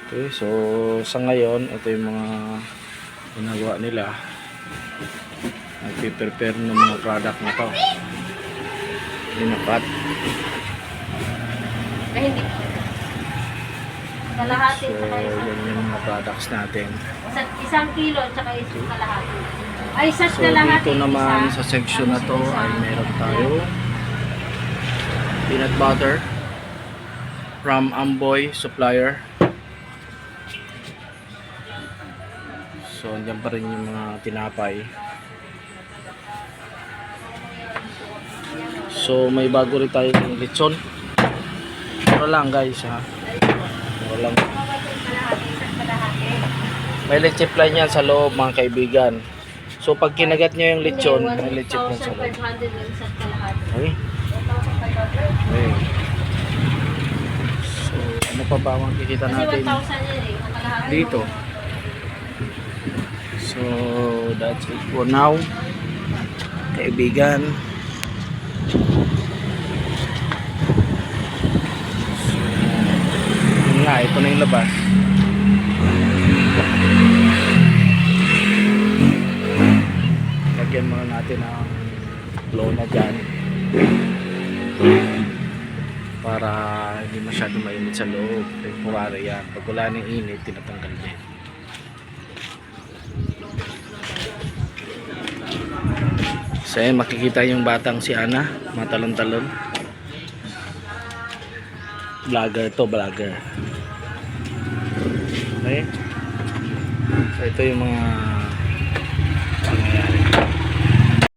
Okay, so sa ngayon, ito yung mga ginagawa nila. Nagpiprepare ng mga product na to. Linakat. Ay, hindi. Kalahati So, sa kayo. yan yung mga products natin. Isang kilo tsaka isang kalahati. Ay, isa't So, kalahati. dito naman isa. sa section na to Isa. ay meron tayo peanut butter from Amboy Supplier. So, andyan pa rin yung mga tinapay. So, may bago rin tayo ng lechon. Mura lang guys ha. Mura lang. May leche plan yan sa loob mga kaibigan. So, pag kinagat nyo yung lechon, may leche plan sa loob. 1,500 yung isa't kalahati. Okay. Okay. So, ano pa ba makikita Kasi natin 1,000 yan eh. Ang kalahati. dito? So, that's it for now. Kaibigan. So, yun nga, ito na yung labas. Lagyan muna natin ang lona dyan. Para hindi masyado mainit sa loob. Temporary yan. Pag wala ng init, tinatanggal din. So ayan, makikita yung batang si Ana, matalon-talon. Vlogger to, vlogger. Okay. So ito yung mga